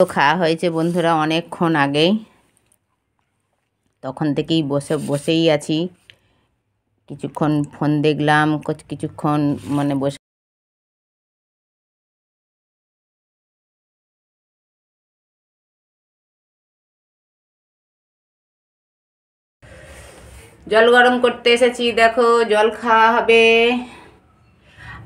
তো খাওয়া হয়েছে বন্ধুরা অনেকক্ষণ আগেই, তখন থেকেই বসেই আছি। কিছুক্ষণ ফোন দেখলাম, কিছুক্ষণ মানে বসে জল গরম করতে এসেছি। দেখো জল খাওয়া হবে।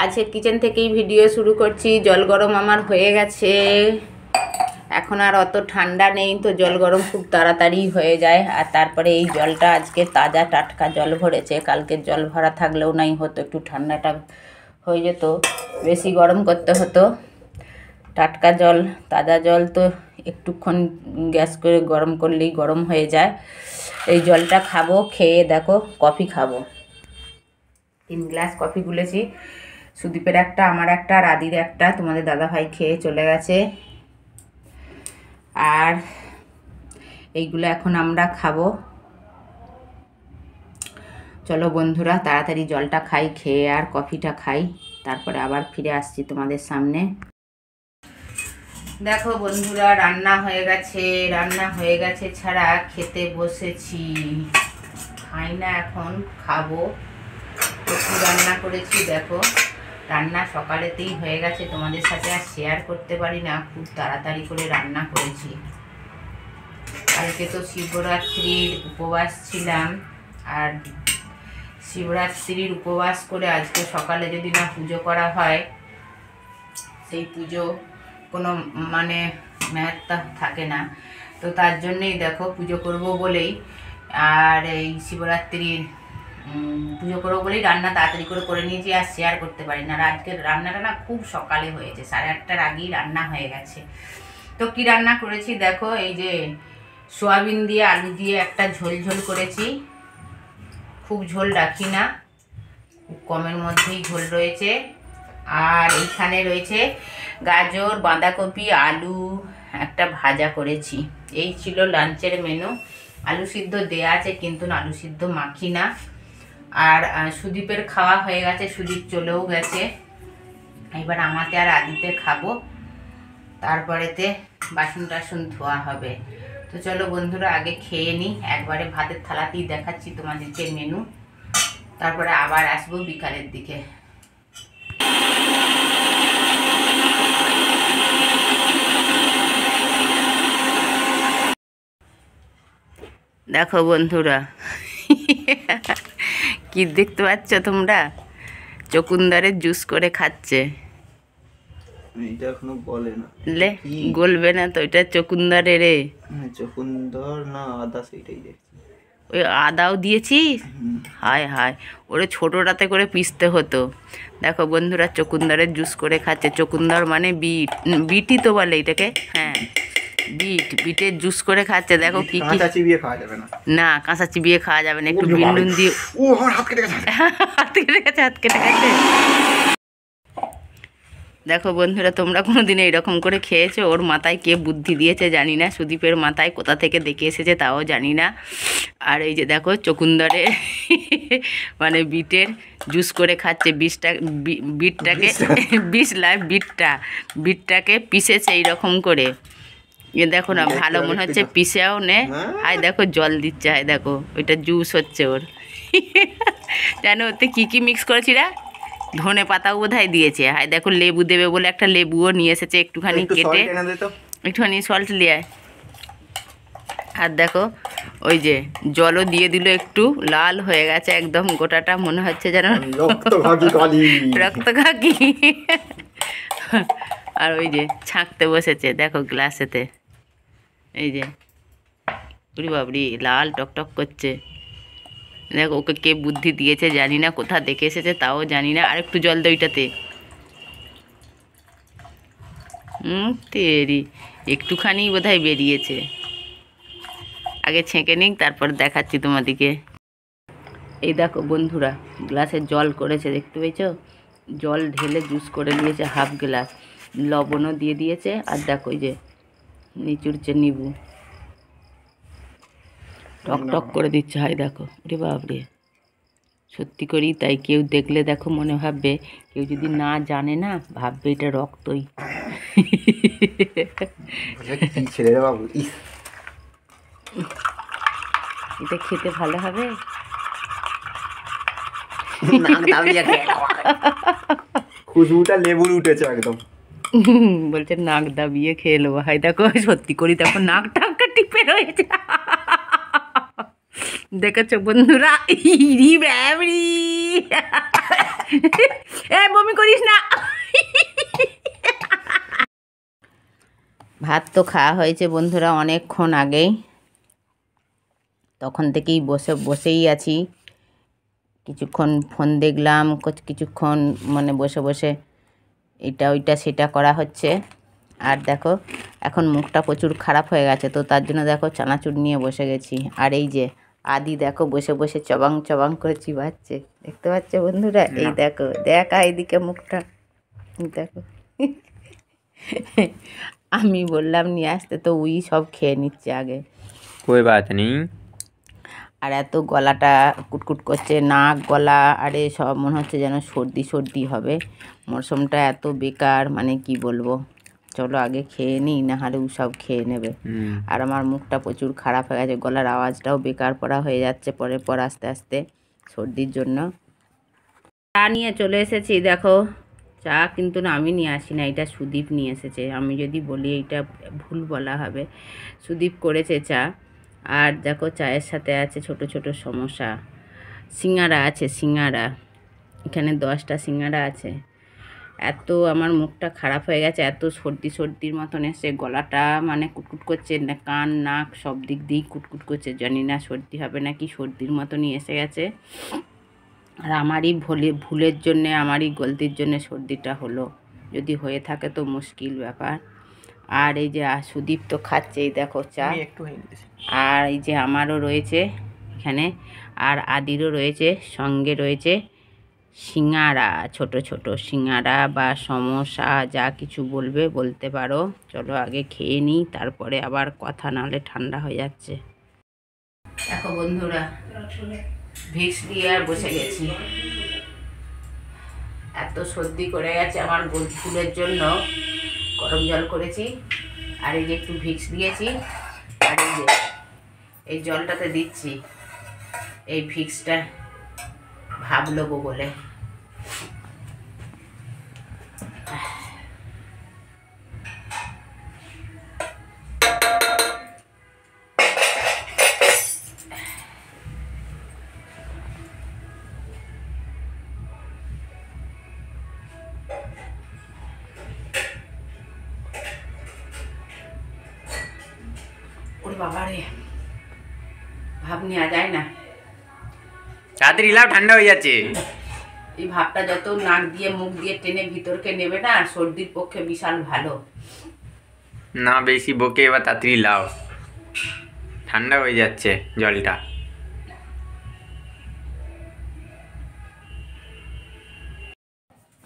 আজকে কিচেন থেকেই ভিডিও শুরু করছি। জল গরম আমার হয়ে গেছে। এখন আর অত ঠান্ডা নেই, তো জল গরম খুব তাড়াতাড়ি হয়ে যায়। আর তারপরে এই জলটা আজকে তাজা টাটকা জল ভরেছে, কালকের জল ভরা থাকলেও নাই হতো, একটু ঠান্ডাটা হয়ে যেত, বেশি গরম করতে হতো। টাটকা জল, তাজা জল তো একটুক্ষণ গ্যাস করে গরম করলেই গরম হয়ে যায়। এই জলটা খাবো, খেয়ে দেখো কফি খাবো। 3 গ্লাস কফি গুলেছি, সুদীপের একটা, আমার একটা, আর আদির একটা। তোমাদের দাদাভাই খেয়ে চলে গেছে। আর এইগুলো এখন আমরা খাবো। চলো বন্ধুরা তাড়াতাড়ি জলটা খাই, খেয়ে আর কফিটা খাই, তারপরে আবার ফিরে আসছি তোমাদের সামনে। দেখো বন্ধুরা রান্না হয়ে গেছে ছাড়া খেতে বসেছি। খাই না এখন, খাবো। কফি রান্না করেছি, দেখো রান্না সকালেতেই হয়ে গেছে, তোমাদের সাথে আর শেয়ার করতে পারি না, খুব তাড়াতাড়ি করে রান্না করেছি। কালকে তো শিবরাত্রির উপবাস ছিলাম, আর শিবরাত্রির উপবাস করে আজকে সকালে যদি না পুজো করা হয়, সেই পুজো কোনো মানে মেয়াদটা থাকে না। তো তার জন্যেই দেখো পুজো করব বলেই, আর এই শিবরাত্রির পুজো করবো বলেই রান্না তাড়াতাড়ি করে নিয়েছি, আর শেয়ার করতে পারি না। আর আজকের রান্নাটা না খুব সকালে হয়েছে, 8:30টার আগেই রান্না হয়ে গেছে। তো কি রান্না করেছি দেখো, এই যে সোয়াবিন দিয়ে আলু দিয়ে একটা ঝোল করেছি। খুব ঝোল রাখি না, খুব কমের মধ্যেই ঝোল রয়েছে। আর এইখানে রয়েছে গাজর, বাঁধাকপি, আলু একটা ভাজা করেছি। এই ছিল লাঞ্চের মেনু। আলু সিদ্ধ দেয়া আছে, কিন্তু আলু সিদ্ধ মাখি না। আর সুদীপের খাওয়া হয়ে গেছে, সুদীপ চলেও গেছে। এবার আমাতে আর আদিতে খাবো, তারপরেতে বাসন টাসন ধোয়া হবে। তো চলো বন্ধুরা আগে খেয়ে নিই, একবারে ভাতের থালাতেই দেখাচ্ছি তোমাদেরকে মেনু, তারপরে আবার আসবো বিকালের দিকে। দেখো বন্ধুরা কি দেখতে পাচ্ছ তোমরা, চকুন্দারের জুস করে খাচ্ছে। এটা এখনো গলে না, লে গলবে না তো, এটা চকুন্দারে রে। চকুন্দার না আদা, সেইটাই দেখছি। ওই আদাও দিয়েছি, হায় হায়, ওরে ছোটোটাতে করে পিসতে হতো। দেখো বন্ধুরা চকুন্দারের জুস করে খাচ্ছে। চকুন্দার মানে বিট, বিটই তো বলে এটাকে, হ্যাঁ বিটের জুস করে খাচ্ছে। দেখো কি কি, চিবিয়ে খাওয়া যাবে না, না কাঁচা চিবিয়ে খাওয়া যাবে না, একটু বিনুন দিয়ে। ও আমার হাত কেটে গেছে, হাত কেটে গেছে। দেখো বন্ধুরা তোমরা কোনোদিন এইরকম করে খেয়েছো? ওর মাথায় কে বুদ্ধি দিয়েছে জানি না, সুদীপের মাথায় কোথা থেকে দেখে এসেছে তাও জানি না। আর এই যে দেখো চকুন্দারে মানে বিটের জুস করে খাচ্ছে। বিটটাকে বিটটাকে পিসেছে এইরকম করে। এ দেখো না, ভালো মনে হচ্ছে পিসেও নে। হাই দেখো জল দিচ্ছে, হাই দেখো ওইটা জুস হচ্ছে ওর। জানো ওতে কী কী মিক্স করেছিরা? ধনে পাতাও বোধহয় দিয়েছে। হাই দেখো লেবু দেবে বলে একটা লেবুও নিয়ে এসেছে, একটুখানি কেটে, একটুখানি সল্ট লিয়ে। আর দেখো ওই যে জলও দিয়ে দিল, একটু লাল হয়ে গেছে একদম গোটাটা, মনে হচ্ছে যেন রক্তঘাকি। আর ওই যে ছাঁকতে বসেছে দেখো গ্লাসেতে, এই যে উরি বাবরি লাল টকটক করছে। দেখো ওকে কে বুদ্ধি দিয়েছে জানি না, কোথা দেখে এসেছে তাও জানি না। আর একটু জল দে ওইটাতে। তেরি একটুখানি বোধহয় বেরিয়েছে। আগে ছেঁকে নিক, তারপর দেখাচ্ছি তোমাদিকে। এই দেখো বন্ধুরা গ্লাসে জল করেছে, দেখতে পেয়েছো? জল ঢেলে জুস করে নিয়েছে হাফ গ্লাস, লবণও দিয়ে দিয়েছে। আর দেখো ওই যে নিচুরছে নিবু, টক টক করে দিচ্ছে। হাই দেখো রে বাবরে, সত্যি করেই তাই। কেউ দেখলে দেখো মনে ভাববে, কেউ যদি না জানে না ভাববে এটা রক্তই। কি ছেলে রে বাবু, ইস এটা খেতে ভালো হবে। নাক দাবিয়ে খেয়ে নেওয়া। খুশবুটা লেবুর উঠেছে একদম। বলছে নাক দাবিয়ে খেয়ে নেবো। হাই দেখো সত্যি করি দেখো নাক টাকটা টিপে রয়েছে। দেখেছো বন্ধুরা, ইরি ব্যাবরি, এ বমি করিস না। ভাত তো খাওয়া হয়েছে বন্ধুরা অনেকক্ষণ আগেই, তখন থেকেই বসেই আছি। কিছুক্ষণ ফোন দেখলাম, কিছুক্ষণ মানে বসে বসে এটা ওইটা সেটা করা হচ্ছে। আর দেখো এখন মুখটা প্রচুর খারাপ হয়ে গেছে, তো তার জন্য দেখো চানাচুর নিয়ে বসে গেছি। আর এই যে আদি দেখো বসে বসে চবাং চবাং করে চিবাচ্ছে, দেখতে পাচ্ছ বন্ধুরা? এই দেখো, দেখা এইদিকে মুখটা দেখো। আমি বললাম নিয়ে আসতে, তো উই সব খেয়ে নিচ্ছে আগে। कोई बात नहीं। আর এত গলাটা কুটকুট করছে, নাক গলা, আরে সব মনে হচ্ছে যেন সর্দি সর্দি হবে। মরশুমটা এত বেকার, মানে কি বলবো। চলো আগে খেয়ে নিই, না হলে ও সব খেয়ে নেবে। আর আমার মুখটা প্রচুর খারাপ হয়ে গেছে, গলার আওয়াজটাও বেকার পড়া হয়ে যাচ্ছে পরে পর আস্তে আস্তে সর্দির জন্য। চা নিয়ে চলে এসেছি দেখো। চা কিন্তু না আমি নিয়ে আসি না, এটা সুদীপ নিয়ে এসেছে। আমি যদি বলি এইটা ভুল বলা হবে। সুদীপ করেছে চা। আর দেখো চায়ের সাথে আছে ছোট ছোট সমোসা, সিঙ্গারা আছে, সিঙ্গারা এখানে 10টা সিঙ্গারা আছে। এত আমার মুখটা খারাপ হয়ে গেছে, এত সর্দি সর্দির মতন এসে গলাটা মানে কুটকুট করছে, না কান নাক সব দিক দিয়েই কুটকুট করছে। জানি না সর্দি হবে নাকি, সর্দির মতনই এসে গেছে। আর আমারই ভুলের জন্যে, আমারই গলতির জন্যে সর্দিটা হলো। যদি হয়ে থাকে তো মুশকিল ব্যাপার। আর এই যে সুদীপ তো খাচ্ছে, এই দেখো চা। একটু হয়ে গেছে। আর এই যে আমারও রয়েছে এখানে, আর আদিরও রয়েছে, সঙ্গে রয়েছে সিঙ্গারা, ছোট ছোট সিঙ্গারা বা সমোসা, যা কিছু বলবে বলতে পারো। চলো আগে খেয়ে নিই, তারপরে আবার কথা, নাহলে ঠান্ডা হয়ে যাচ্ছে। দেখো বন্ধুরা, ভিক্স দিয়ে আর বসে গেছি। এত সর্দি করে গেছে আমার ফুলের জন্য গরম জল করেছি, আর এই যে একটু ভিক্স দিয়েছি, আর এই যে এই জলটাতে দিচ্ছি এই ভিক্সটা ভাব নেবো বলে। ওরে বাবা রে, ভাব নেওয়া যায় না। তাড়াতাড়ি লাও, ঠান্ডা হয়ে যাচ্ছে। এই ভাবটা যত নাক দিয়ে মুখ দিয়ে টেনে ভিতরকে নেবে না, সর্দির পক্ষে বিশাল ভালো। না বেশি বকে, এবার তাড়াতাড়ি লাও, ঠান্ডা হয়ে যাচ্ছে জলটা।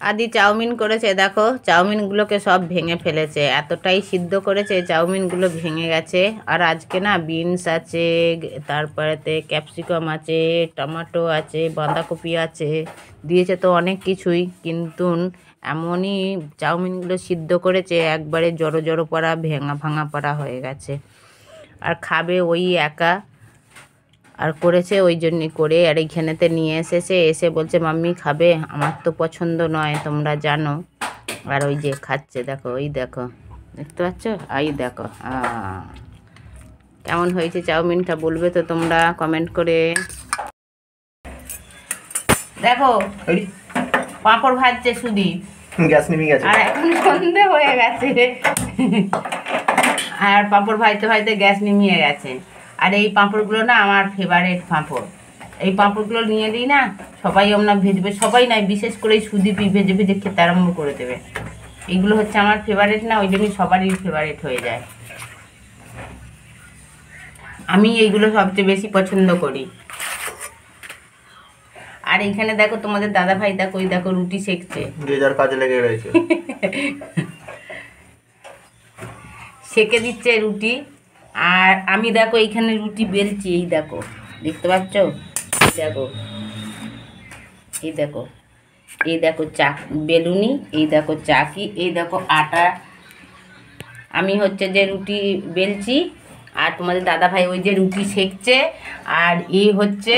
আদি চাউমিন করেছে দেখো, চাউমিনগুলোকে সব ভেঙে ফেলেছে, এতটাই সিদ্ধ করেছে চাউমিনগুলো ভেঙে গেছে। আর আজকে না বিনস আছে, তারপরেতে ক্যাপসিকাম আছে, টমেটো আছে, বাঁধাকপি আছে, দিয়েছে তো অনেক কিছুই, কিন্তু এমনই চাউমিনগুলো সিদ্ধ করেছে একবারে জড়ো জড়ো পড়া, ভেঙা ভাঙা পড়া হয়ে গেছে। আর খাবে ওই একা, আর করেছে ওই জন্যই করে। আর এইখানেতে নিয়ে এসেছে, এসে বলছে মাম্মি খাবে, আমার তো পছন্দ নয় তোমরা জানো। আর ওই যে খাচ্ছে দেখো, ওই দেখো, দেখতে পাচ্ছ, এই দেখো। কেমন হয়েছে চাউমিনটা বলবে তো তোমরা কমেন্ট করে। দেখো পাঁপড় ভাজছে সুদীপ, গ্যাস নেমে গেছে। আর এখন সন্ধে হয়ে গেছে, আর পাঁপড় ভাজতে ভাজতে গ্যাস নিমিয়ে গেছে। আর এই পাঁপড়গুলো না আমার ফেভারিট পাঁপড়। এই পাঁপড়গুলো নিয়ে দিই না, সবাই আমরা ভেজবে, সবাই নয় বিশেষ করে সুদীপই ভেজে ভেজে খেতে আরম্ভ করে দেবে। এইগুলো হচ্ছে আমার ফেভারিট না, ওই জন্যই সবারই ফেভারিট হয়ে যায়। আমি এইগুলো সবচেয়ে বেশি পছন্দ করি। আর এইখানে দেখো তোমাদের দাদা ভাই দেখো, ওই দেখো রুটি সেঁকছে, যে যার কাজে লেগে রয়েছে। সেঁকে দিচ্ছে রুটি। আর আমি দেখো এইখানে রুটি বেলছি, এই দেখো, দেখতে পাচ্ছ, এই দেখো, এই দেখো, এই দেখো চা বেলুনি, এই দেখো চাকি, এই দেখো আটা, আমি হচ্ছে যে রুটি বেলছি, আর তোমাদের দাদা ভাই ওই যে রুটি সেকছে, আর হচ্ছে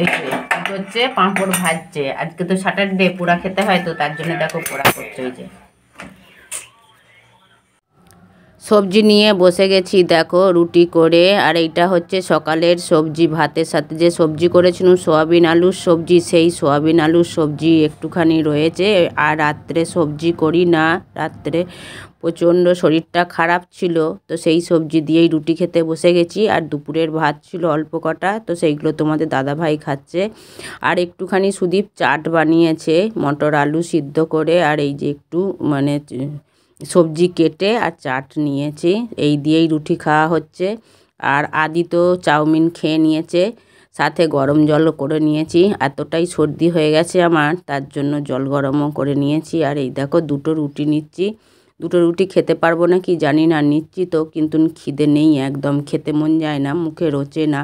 এই যে হচ্ছে পাঁপড় ভাজছে। আজকে তো স্যাটারডে, পোড়া খেতে হয়, তো তার জন্য দেখো পোড়া করছে। ওই যে সবজি নিয়ে বসে গেছি দেখো রুটি করে। আর এইটা হচ্ছে সকালের সবজি, ভাতের সাথে যে সবজি করেছিলাম সোয়াবিন আলুর সবজি, সেই সোয়াবিন আলুর সবজি একটুখানি রয়েছে। আর রাত্রে সবজি করি না, রাত্রে প্রচণ্ড শরীরটা খারাপ ছিল, তো সেই সবজি দিয়েই রুটি খেতে বসে গেছি। আর দুপুরের ভাত ছিল অল্প কটা, তো সেইগুলো তোমাদের দাদাভাই খাচ্ছে। আর একটুখানি সুদীপ চাট বানিয়েছে মটর আলু সিদ্ধ করে, আর এই যে একটু মানে সবজি কেটে আর চাট নিয়েছি, এই দিয়েই রুটি খাওয়া হচ্ছে। আর আদি তো চাউমিন খেয়ে নিয়েছে, সাথে গরম জলও করে নিয়েছি। এতটাই সর্দি হয়ে গেছে আমার, তার জন্য জল গরমও করে নিয়েছি। আর এই দেখো দুটো রুটি নিচ্ছি, দুটো রুটি খেতে পারবো না কি জানি না, নিচ্ছি তো, কিন্তু খিদে নেই একদম, খেতে মন যায় না, মুখে রোচে না।